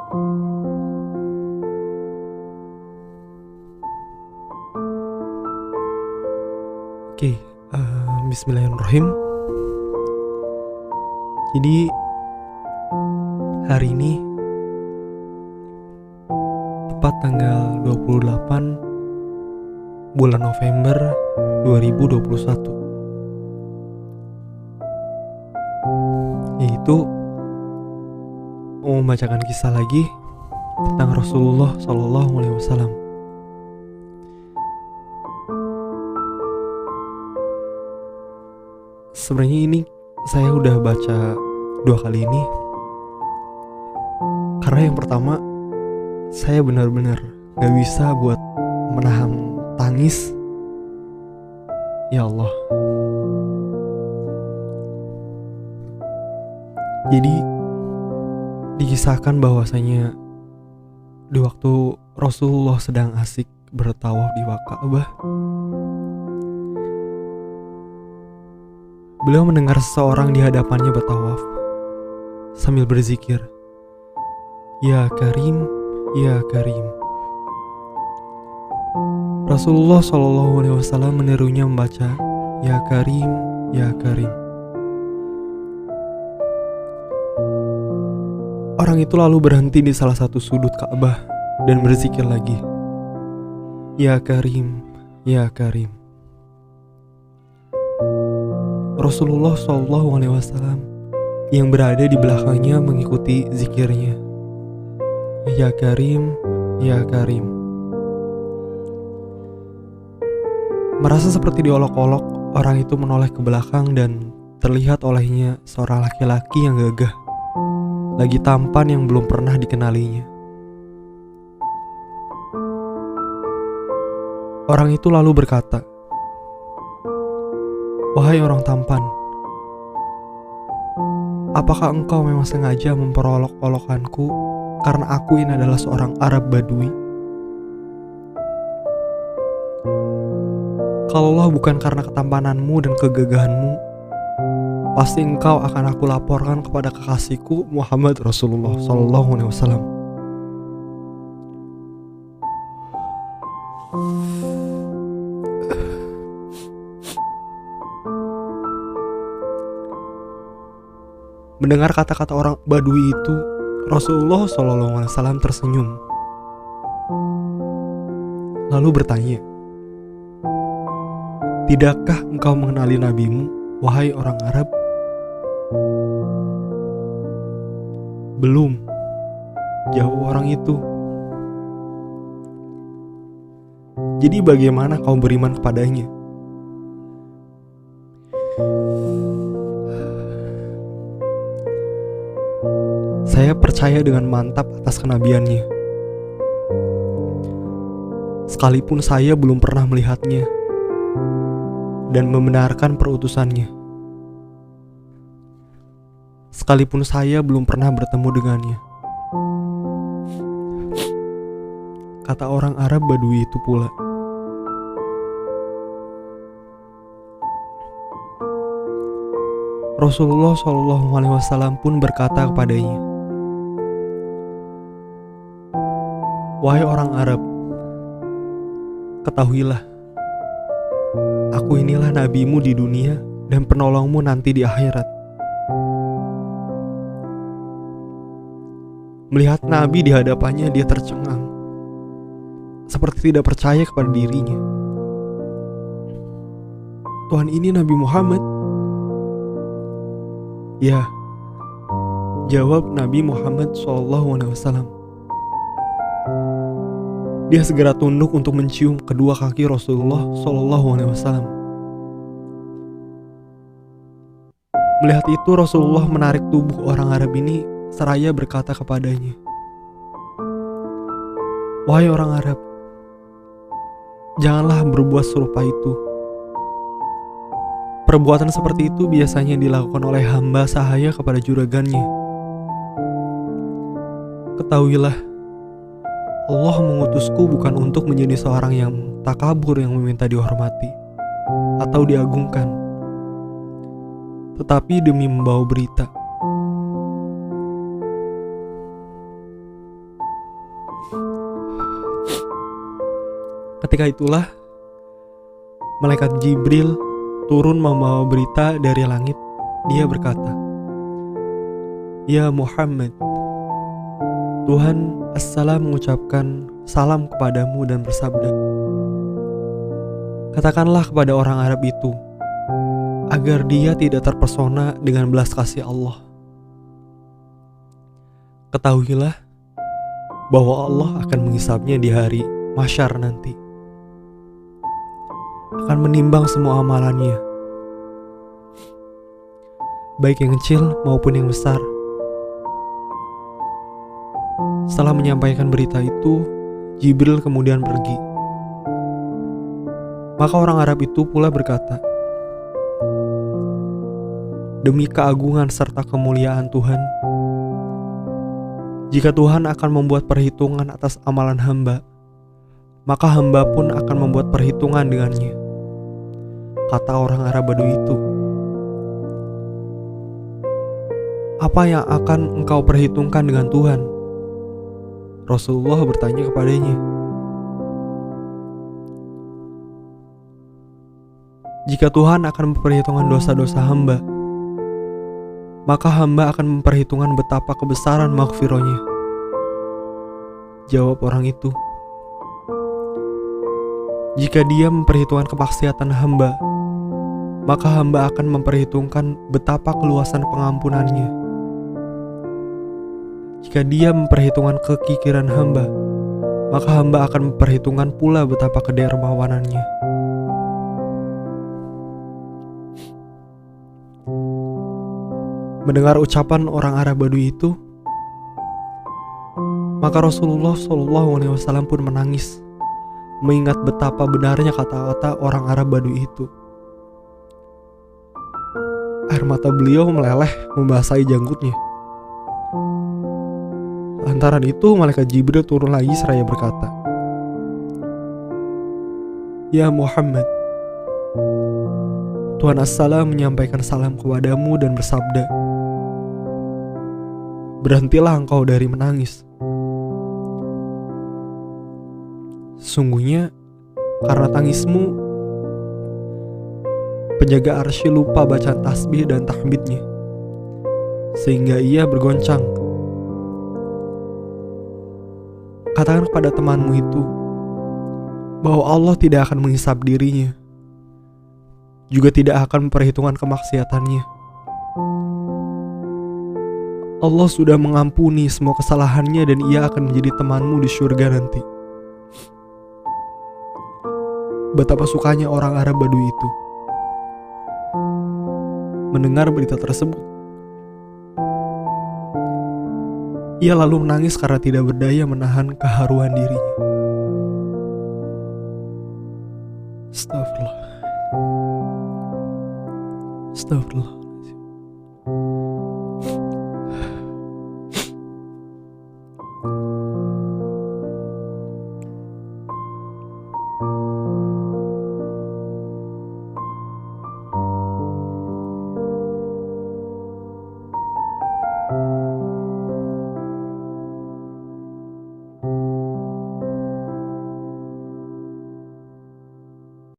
Oke, Bismillahirrahmanirrahim. Jadi hari ini tepat tanggal 28 bulan November 2021, yaitu mau membacakan kisah lagi tentang Rasulullah SAW. Sebenarnya ini saya udah baca 2 kali ini, karena yang pertama saya benar-benar gak bisa buat menahan tangis. Ya Allah. Jadi dikisahkan bahwasanya di waktu Rasulullah sedang asik bertawaf di Ka'bah, beliau mendengar seseorang di hadapannya bertawaf sambil berzikir, "Ya Karim, ya Karim." Rasulullah SAW menirunya membaca, "Ya Karim, ya Karim." Orang itu lalu berhenti di salah satu sudut Ka'bah dan berzikir lagi, "Ya Karim, ya Karim." Rasulullah SAW yang berada di belakangnya mengikuti zikirnya, "Ya Karim, ya Karim." Merasa seperti diolok-olok, orang itu menoleh ke belakang dan terlihat olehnya seorang laki-laki yang gagah, lagi tampan yang belum pernah dikenalinya. Orang itu lalu berkata, "Wahai orang tampan, apakah engkau memang sengaja memperolok-olokanku karena aku ini adalah seorang Arab Badui? Kalaulah bukan karena ketampananmu dan kegagahanmu, pasti engkau akan aku laporkan kepada kekasihku Muhammad Rasulullah SAW." Mendengar kata-kata orang Badui itu, Rasulullah SAW tersenyum, lalu bertanya, "Tidakkah engkau mengenali nabimu, wahai orang Arab?" "Belum," jawab orang itu. "Jadi bagaimana kau beriman kepadanya?" "Saya percaya dengan mantap atas kenabiannya, sekalipun saya belum pernah melihatnya dan membenarkan perutusannya. Sekalipun saya belum pernah bertemu dengannya," kata orang Arab Badui itu pula. Rasulullah SAW pun berkata kepadanya, "Wahai orang Arab, ketahuilah, aku inilah nabimu di dunia dan penolongmu nanti di akhirat." Melihat Nabi di hadapannya, dia tercengang, seperti tidak percaya kepada dirinya. "Tuhan, ini Nabi Muhammad?" "Ya," jawab Nabi Muhammad SAW. Dia segera tunduk untuk mencium kedua kaki Rasulullah SAW. Melihat itu, Rasulullah menarik tubuh orang Arab ini seraya berkata kepadanya, "Wahai orang Arab, janganlah berbuat serupa itu. Perbuatan seperti itu biasanya dilakukan oleh hamba sahaya kepada juragannya. Ketahuilah, Allah mengutusku bukan untuk menjadi seorang yang takabur yang meminta dihormati atau diagungkan, tetapi demi membawa berita. Ketika itulah malaikat Jibril turun membawa berita dari langit. Dia berkata, "Ya Muhammad, Tuhan As-Salam mengucapkan salam kepadamu dan bersabda, katakanlah kepada orang Arab itu agar dia tidak terpesona dengan belas kasih Allah. Ketahuilah bahwa Allah akan menghisapnya di hari Mahsyar nanti, akan menimbang semua amalannya, baik yang kecil maupun yang besar." Setelah menyampaikan berita itu, Jibril kemudian pergi. Maka orang Arab itu pula berkata, "Demi keagungan serta kemuliaan Tuhan, jika Tuhan akan membuat perhitungan atas amalan hamba, maka hamba pun akan membuat perhitungan dengannya," kata orang Arab Badui itu. "Apa yang akan engkau perhitungkan dengan Tuhan?" Rasulullah bertanya kepadanya. "Jika Tuhan akan memperhitungkan dosa-dosa hamba, maka hamba akan memperhitungkan betapa kebesaran maghfirahnya," jawab orang itu. "Jika dia memperhitungkan kemaksiatan hamba, maka hamba akan memperhitungkan betapa keluasan pengampunannya. Jika dia memperhitungkan kekikiran hamba, maka hamba akan memperhitungkan pula betapa kedermawanannya." Mendengar ucapan orang Arab Badui itu, maka Rasulullah SAW pun menangis, mengingat betapa benarnya kata-kata orang Arab Badui itu. Air mata beliau meleleh membasahi janggutnya. Lantaran itu malaikat Jibril turun lagi seraya berkata, "Ya Muhammad, Tuhan As-Salam menyampaikan salam kepadamu dan bersabda, berhentilah engkau dari menangis. Sesungguhnya karena tangismu, penjaga arsy lupa bacaan tasbih dan tahmidnya, sehingga ia bergoncang. Katakan kepada temanmu itu bahwa Allah tidak akan menghisap dirinya, juga tidak akan memperhitungkan kemaksiatannya. Allah sudah mengampuni semua kesalahannya dan ia akan menjadi temanmu di surga nanti." Betapa sukanya orang Arab Badui itu mendengar berita tersebut. Ia lalu menangis karena tidak berdaya menahan keharuan dirinya. Astagfirullah. Astagfirullah.